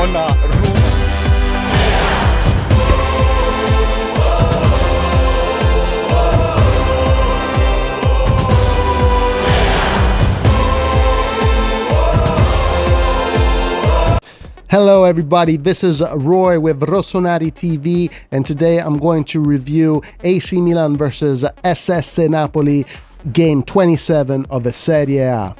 RossonARI. Hello everybody, this is Roy with RossonARI TV, and today I'm going to review AC Milan versus SS Napoli, game 27 of the Serie A.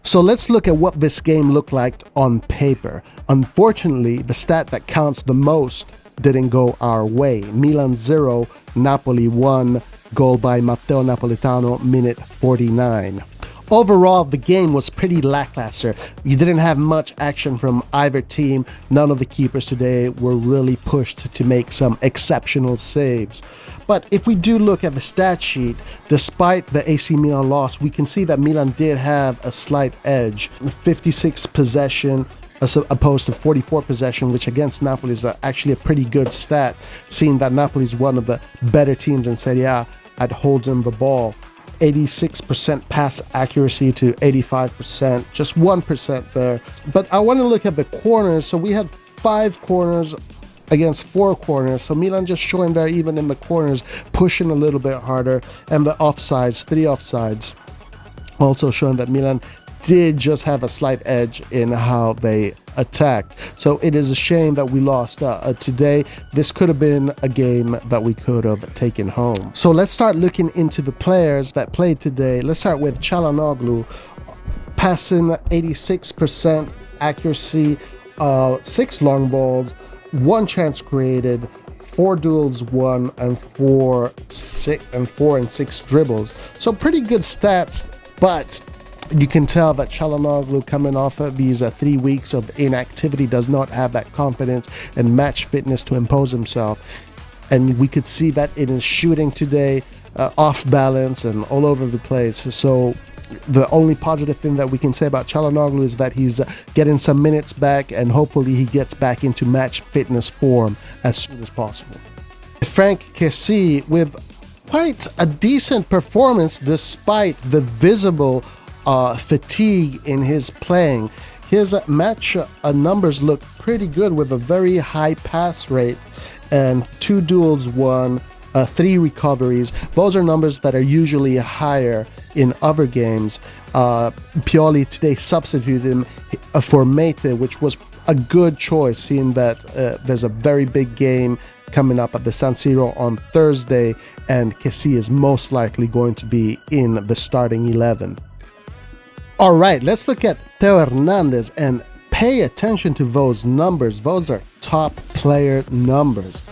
So let's look at what this game looked like on paper. Unfortunately, the stat that counts the most didn't go our way. Milan 0, Napoli 1, goal by Matteo Napolitano, minute 49. Overall, the game was pretty lackluster. You didn't have much action from either team. None of the keepers today were really pushed to make some exceptional saves. But if we do look at the stat sheet, despite the AC Milan loss, we can see that Milan did have a slight edge. 56 possession as opposed to 44 possession, which against Napoli is actually a pretty good stat, seeing that Napoli is one of the better teams in Serie A at holding the ball. 86% pass accuracy to 85%, just 1% there. But I want to look at the corners. So we had 5 corners against 4 corners. So Milan just showing there even in the corners, pushing a little bit harder. And the offsides, 3 offsides, also showing that Milan did just have a slight edge in how they attacked. So it is a shame that we lost today. This could have been a game that we could have taken home. So let's start looking into the players that played today. Let's start with Çalhanoğlu, passing 86% accuracy, 6 long balls, 1 chance created, 4 duels won, and 4 and 6 dribbles. So pretty good stats, but you can tell that Çalhanoğlu, coming off of these 3 weeks of inactivity, does not have that confidence and match fitness to impose himself. And we could see that in his shooting today, off balance and all over the place. So the only positive thing that we can say about Çalhanoğlu is that he's getting some minutes back, and hopefully he gets back into match fitness form as soon as possible. Franck Kessie with quite a decent performance despite the visible fatigue in his playing. His match numbers look pretty good with a very high pass rate and 2 duels won, 3 recoveries. Those are numbers that are usually higher in other games. Pioli today substituted him for Mete, which was a good choice, seeing that there's a very big game coming up at the San Siro on Thursday, and Kessie is most likely going to be in the starting 11. All right, let's look at Theo Hernandez and pay attention to those numbers. Those are top player numbers.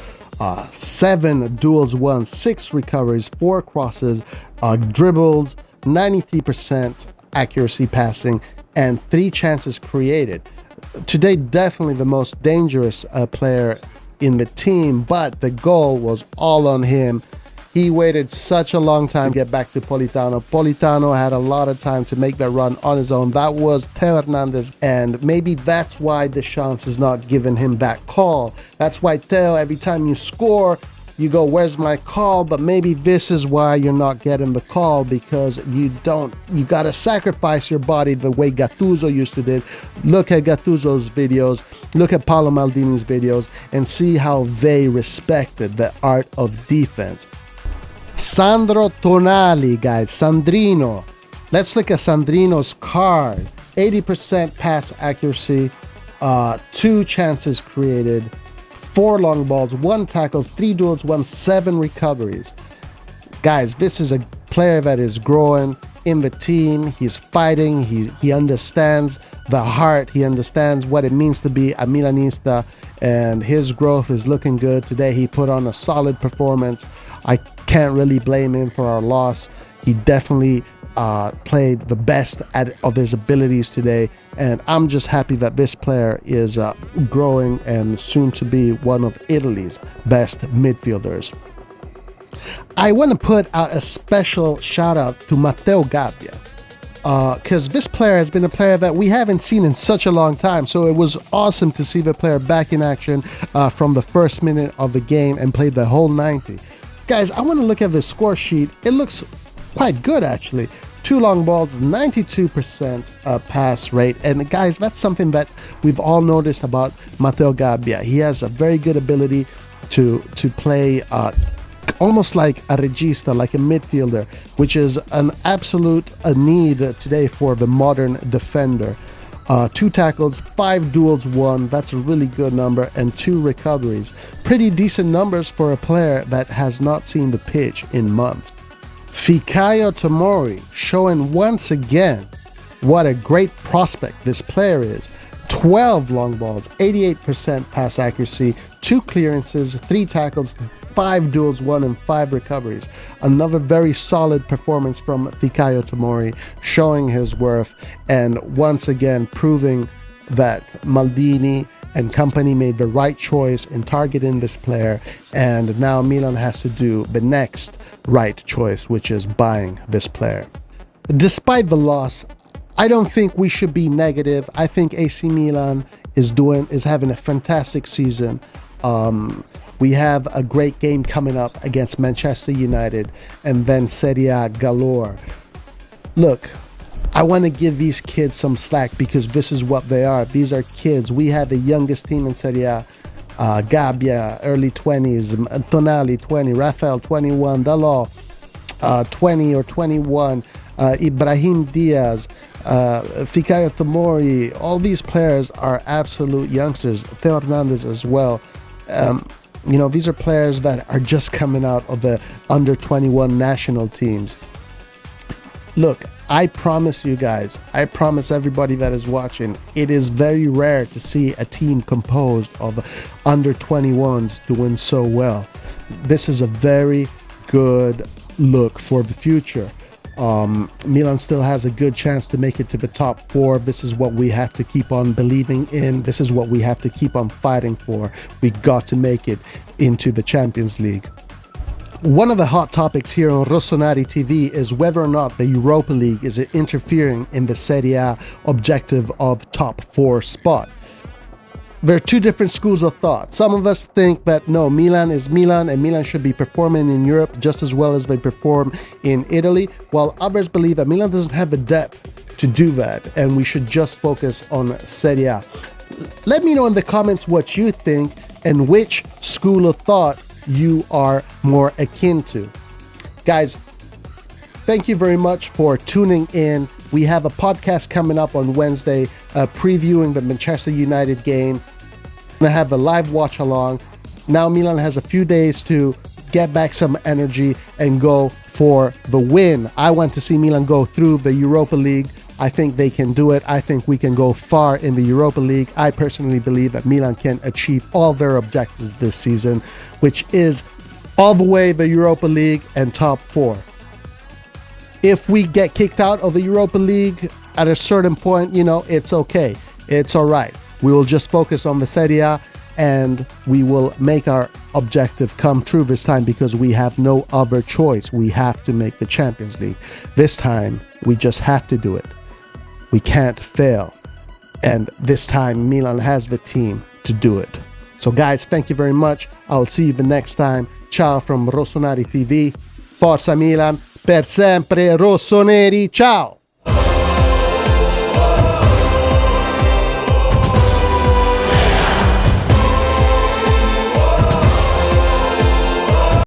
7 duels won, 6 recoveries, 4 crosses, dribbles, 93% accuracy passing, and 3 chances created. Today, definitely the most dangerous player in the team, but the goal was all on him. He waited such a long time to get back to Politano. Politano had a lot of time to make that run on his own. That was Theo Hernandez, and maybe that's why Deschamps is not giving him that call. That's why Theo, every time you score, you go, where's my call? But maybe this is why you're not getting the call, because you got to sacrifice your body the way Gattuso used to do. Look at Gattuso's videos, look at Paolo Maldini's videos, and see how they respected the art of defense. Sandro Tonali, guys, Sandrino. Let's look at Sandrino's card. 80% pass accuracy, 2 chances created, 4 long balls, 1 tackle, 3 duels, 7 recoveries. Guys, this is a player that is growing in the team. He's fighting. He understands the heart. He understands what it means to be a Milanista, and his growth is looking good. Today, he put on a solid performance. I can't really blame him for our loss. He definitely played the best of his abilities today, and I'm just happy that this player is growing and soon to be one of Italy's best midfielders. I want to put out a special shout out to Matteo Gabbia, because this player has been a player that we haven't seen in such a long time. So it was awesome to see the player back in action from the first minute of the game and played the whole 90. Guys, I want to look at the score sheet. It looks quite good, actually. 2 long balls, 92% pass rate. And guys, that's something that we've all noticed about Matteo Gabbia. He has a very good ability to play almost like a regista, like a midfielder, which is an absolute need today for the modern defender. 2 tackles, 5 duels won, that's a really good number, and 2 recoveries. Pretty decent numbers for a player that has not seen the pitch in months. Fikayo Tomori showing once again what a great prospect this player is. 12 long balls, 88% pass accuracy, 2 clearances, 3 tackles, 5 duels won, and 5 recoveries. Another very solid performance from Fikayo Tomori, showing his worth and once again proving that Maldini and company made the right choice in targeting this player, and now Milan has to do the next right choice, which is buying this player. Despite the loss, I don't think we should be negative. I think AC Milan is having a fantastic season. We have a great game coming up against Manchester United, and then Serie A galore. Look, I want to give these kids some slack because this is what they are. These are kids. We have the youngest team in Serie A. Gabbia, early 20s, Tonali, 20, Rafael, 21, Dalot, 20 or 21, Ibrahim Diaz, Fikayo Tomori. All these players are absolute youngsters. Theo Hernandez as well. These are players that are just coming out of the under 21 national teams. Look, I promise you guys, I promise everybody that is watching, it is very rare to see a team composed of under 21s doing so well. This is a very good look for the future. Milan still has a good chance to make it to the top 4. This is what we have to keep on believing in. This is what we have to keep on fighting for. We got to make it into the Champions League. One of the hot topics here on RossonARI TV is whether or not the Europa League is interfering in the Serie A objective of top 4 spot. There are 2 different schools of thought. Some of us think that no, Milan is Milan and Milan should be performing in Europe just as well as they perform in Italy, while others believe that Milan doesn't have the depth to do that and we should just focus on Serie A. Let me know in the comments what you think and which school of thought you are more akin to. Guys, thank you very much for tuning in. We have a podcast coming up on Wednesday previewing the Manchester United game. I'm going to have a live watch along. Now Milan has a few days to get back some energy and go for the win. I want to see Milan go through the Europa League. I think they can do it. I think we can go far in the Europa League. I personally believe that Milan can achieve all their objectives this season, which is all the way the Europa League and top 4. If we get kicked out of the Europa League at a certain point, it's okay. It's all right. We will just focus on the Serie A and we will make our objective come true this time because we have no other choice. We have to make the Champions League. This time, we just have to do it. We can't fail. And this time, Milan has the team to do it. So guys, thank you very much. I'll see you the next time. Ciao from RossonARI TV. Forza Milan, per sempre rossoneri. Ciao!